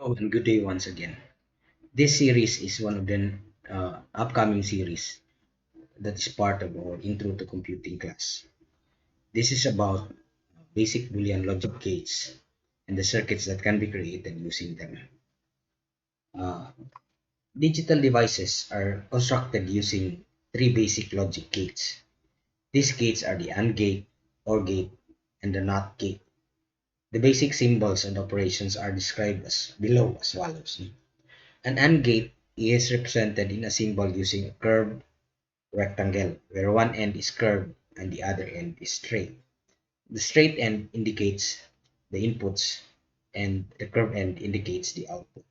Oh, and good day once again. This series is one of the upcoming series that is part of our Intro to Computing class. This is about basic Boolean logic gates and the circuits that can be created using them. Uh, Digital devices are constructed using three basic logic gates. These gates are the AND gate, OR gate, and the NOT gate. The basic symbols and operations are described as below as follows. An AND gate is represented in a symbol using a curved rectangle where one end is curved and the other end is straight. The straight end indicates the inputs and the curved end indicates the output.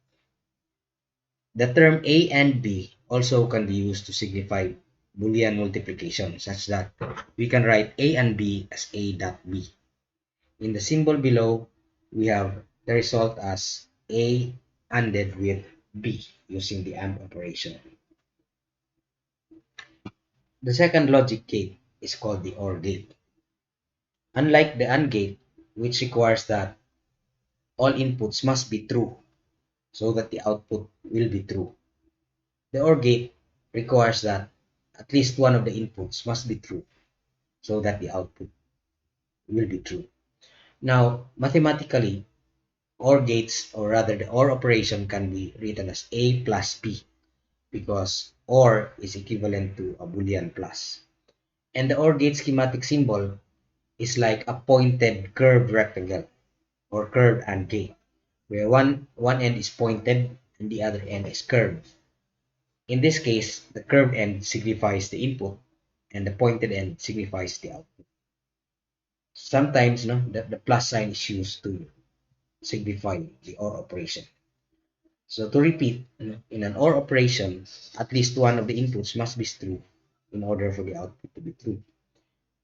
The term A and B also can be used to signify Boolean multiplication such that we can write A and B as A dot B. In the symbol below, we have the result as A ANDed with B using the AND operation. The second logic gate is called the OR gate. Unlike the AND gate, which requires that all inputs must be true so that the output will be true, the OR gate requires that at least one of the inputs must be true so that the output will be true. Now, mathematically, OR gates, or rather the OR operation, can be written as A plus B because OR is equivalent to a Boolean plus. And the OR gate schematic symbol is like a pointed curved rectangle or curved AND gate, where one end is pointed and the other end is curved. In this case, the curved end signifies the input and the pointed end signifies the output. Sometimes the plus sign is used to signify the OR operation. So to repeat, in an OR operation, at least one of the inputs must be true in order for the output to be true.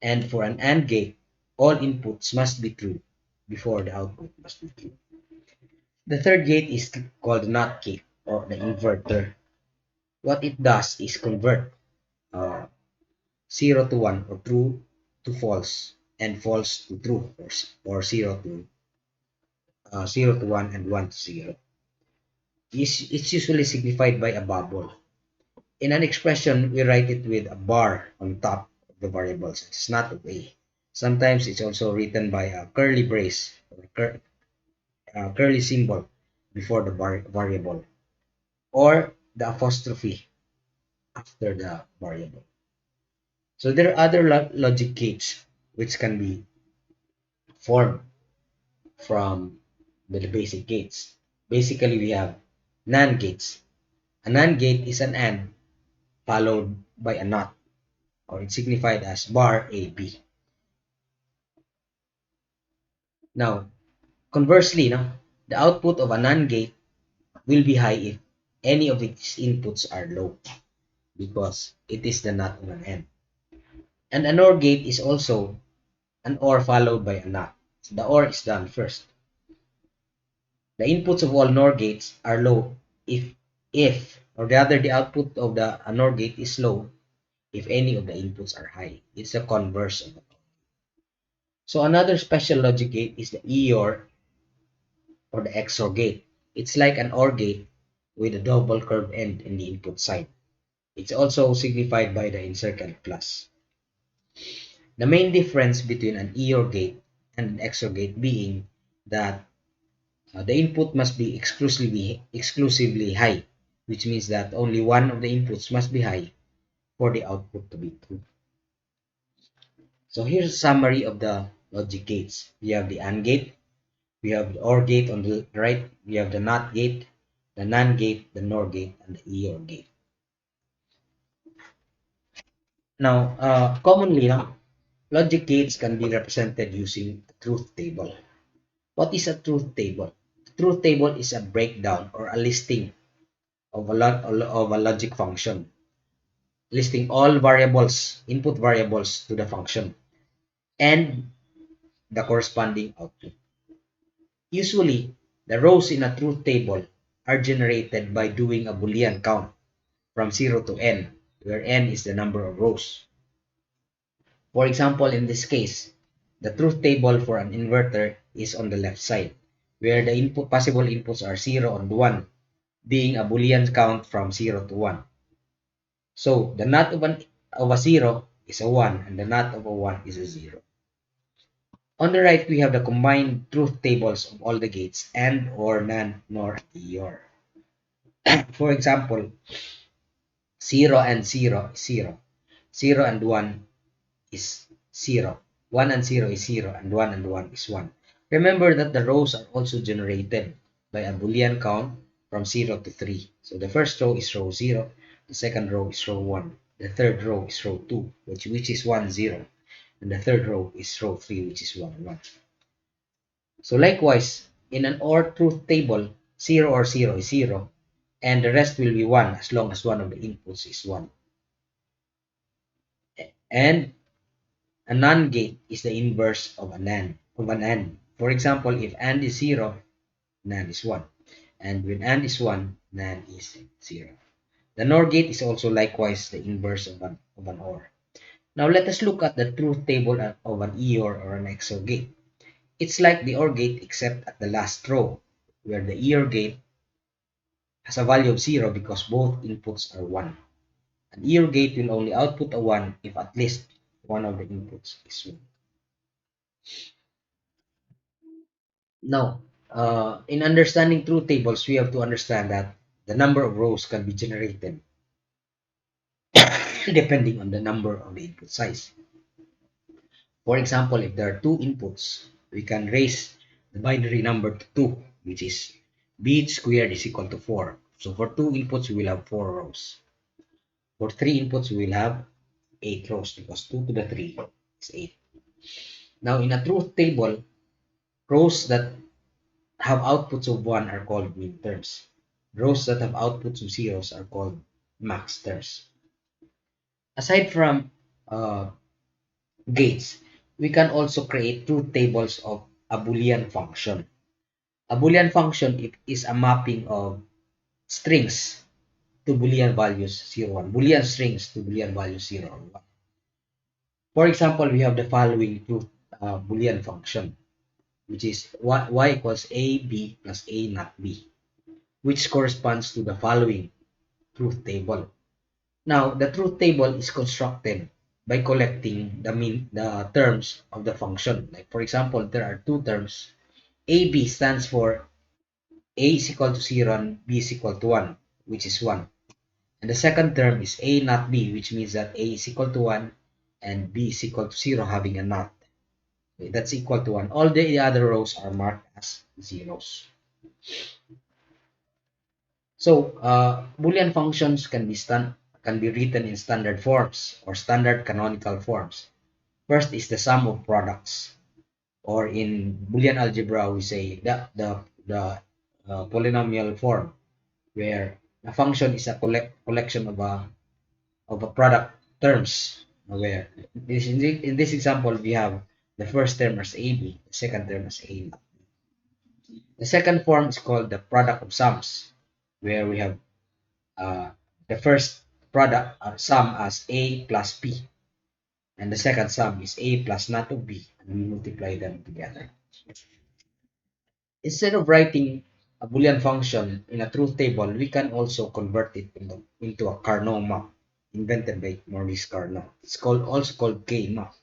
And for an AND gate, all inputs must be true before the output must be true. The third gate is called the NOT gate or the inverter. What it does is convert uh, 0 to 1 or true to false and false to true or 0 to 1 and 1 to 0. It's usually signified by a bubble. In an expression, we write it with a bar on top of the variables. It's not a way. Sometimes it's also written by a curly brace or curly symbol before the variable or the apostrophe after the variable. So there are other logic gates which can be formed from the basic gates. Basically, we have NAND gates. A NAND gate is an AND followed by a NOT, or it's signified as bar AB. Now, conversely, the output of a NAND gate will be high if any of its inputs are low because it is the NOT on an end. And an OR gate is also an OR followed by a NOT. So the OR is done first. The inputs of all NOR gates are low if or rather the output of the NOR gate is low if any of the inputs are high. It's the converse of it. So another special logic gate is the EOR or the XOR gate. It's like an OR gate with a double curved end in the input side. It's also signified by the encircled plus. The main difference between an EOR gate and an XOR gate being that the input must be exclusively high, which means that only one of the inputs must be high for the output to be true. So here's a summary of the logic gates. We have the AND gate, we have the OR gate on the right, we have the NOT gate, the NAND gate, the NOR gate, and the EOR gate. Now, commonly, logic gates can be represented using a truth table. What is a truth table? A truth table is a breakdown or a listing of a logic function, listing all variables, input variables to the function, and the corresponding output. Usually, the rows in a truth table are generated by doing a Boolean count from 0 to n, where n is the number of rows. For example, in this case, the truth table for an inverter is on the left side, where the possible inputs are 0 and 1, being a Boolean count from 0 to 1. So the NOT of a 0 is a 1 and the NOT of a 1 is a 0. On the right, we have the combined truth tables of all the gates and or none nor or. For example, 0 and 0 is 0. 0 and 1 is 0. 1 and 0 is 0 and 1 and 1 is 1. Remember that the rows are also generated by a Boolean count from 0 to 3. So the first row is row 0, the second row is row 1, the third row is row 2, which is 1, 0, and the third row is row 3, which is 1, 1. So likewise, in an OR truth table, 0 or 0 is 0, and the rest will be 1 as long as one of the inputs is 1. And a NAND gate is the inverse of an AND. For example, if AND is 0, NAND is 1. And when AND is 1, NAND is 0. The NOR gate is also likewise the inverse of an OR. Now let us look at the truth table of an EOR or an XOR gate. It's like the OR gate except at the last row, where the EOR gate has a value of 0 because both inputs are 1. An EOR gate will only output a 1 if at least one of the inputs is 1. Now, in understanding truth tables, we have to understand that the number of rows can be generated depending on the number of the input size. For example, if there are two inputs, we can raise the binary number to 2, which is b squared is equal to 4. So for 2 inputs, we will have 4 rows. For 3 inputs, we will have 8 rows because 2 to the 3 is 8. Now, in a truth table, rows that have outputs of 1 are called minterms. Rows that have outputs of zeros are called max terms. Aside from uh, gates, we can also create truth tables of a Boolean function. A Boolean function is a mapping of strings to Boolean values 0, 1. Boolean strings to Boolean values 0 or 1. For example, we have the following truth Boolean function, which is y equals ab plus a not b, which corresponds to the following truth table. Now, the truth table is constructed by collecting the terms of the function. Like for example, there are two terms. AB stands for A is equal to 0 and B is equal to 1, which is 1. And the second term is A not B, which means that A is equal to 1 and B is equal to 0 having a not. Okay, that's equal to 1. All the other rows are marked as zeros. So, Boolean functions can be written in standard forms or standard canonical forms. First is the sum of products, or in Boolean algebra we say the polynomial form, where a function is a collection of a product terms. Where in this example we have the first term as AB, the second term as A. The second form is called the product of sums, where we have uh, the first product sum as A plus B, and the second sum is A plus not of B, and we multiply them together. Instead of writing a Boolean function in a truth table, we can also convert it into a Karnaugh map invented by Maurice Karnaugh. It's also called K-map.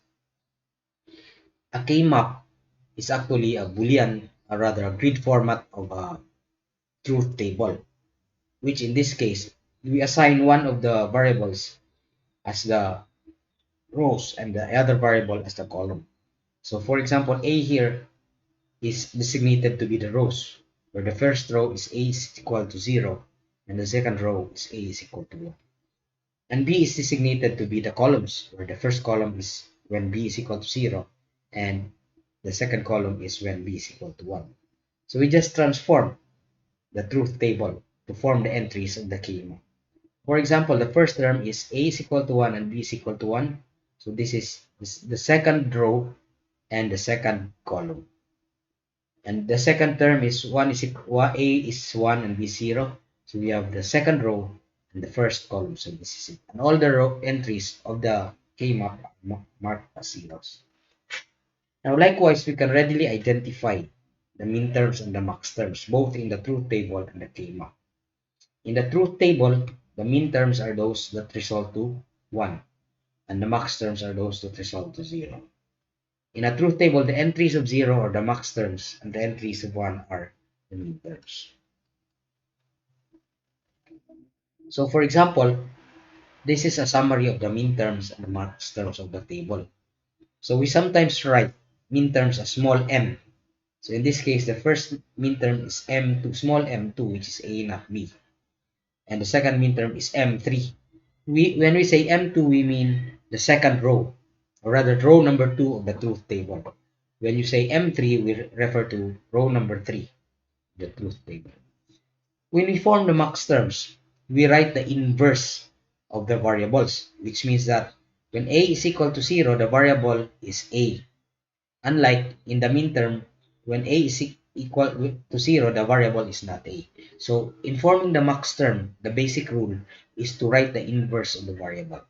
A K-map is actually a Boolean, or rather a grid format of a truth table, which in this case, we assign one of the variables as the rows and the other variable as the column. So for example, A here is designated to be the rows, where the first row is A is equal to 0 and the second row is A is equal to 1. And B is designated to be the columns, where the first column is when B is equal to 0 and the second column is when B is equal to 1. So we just transform the truth table to form the entries of the key. For example, the first term is A is equal to 1 and B is equal to 1. So this is the second row and the second column. And the second term is A is 1 and B is 0. So we have the second row and the first column. So this is it. And all the row entries of the K-map are marked as zeros. Now likewise, we can readily identify the minterms and the max terms, both in the truth table and the k-map. In the truth table, the minterms are those that result to 1, and the max terms are those that result to 0. In a truth table, the entries of 0 are the max terms, and the entries of 1 are the minterms. So for example, this is a summary of the minterms and the max terms of the table. So we sometimes write minterms as small m. So in this case, the first minterm is m2, small m2, which is a not b. And the second minterm is m3. When we say m2, we mean the second row, or rather row number 2 of the truth table. When you say m3, we refer to row number 3, the truth table. When we form the max terms, we write the inverse of the variables, which means that when a is equal to 0, the variable is a. Unlike in the minterm, when a is equal to 0, the variable is not a. So in forming the max term, the basic rule is to write the inverse of the variable.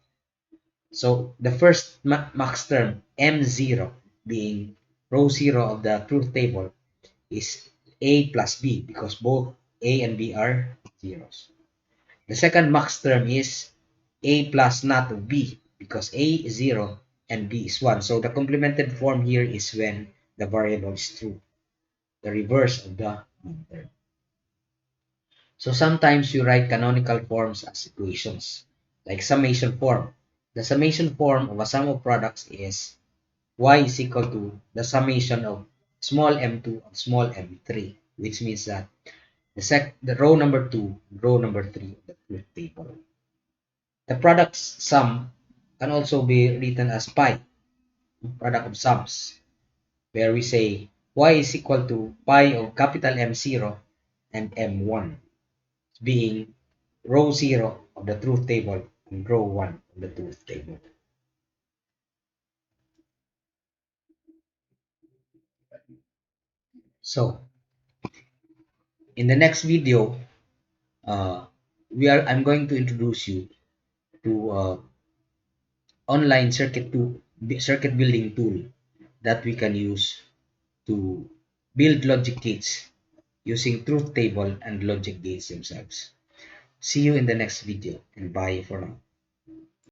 So the first max term, m0, being row 0 of the truth table, is a plus b because both a and b are zeros. The second max term is a plus not of b because a is 0 and b is 1. So the complemented form here is when the variable is true, the reverse of the term. So sometimes you write canonical forms as equations, like summation form. The summation form of a sum of products is y is equal to the summation of small m2 and small m3, which means that the row number 2 and row number 3 of the truth table. The product's sum can also be written as pi, product of sums, where we say y is equal to pi of capital M0 and M1, being row 0 of the truth table and row 1 of the truth table. So, in the next video, uh, I'm going to introduce you to online circuit building tool that we can use to build logic gates using truth table and logic gates themselves. See you in the next video, and bye for now.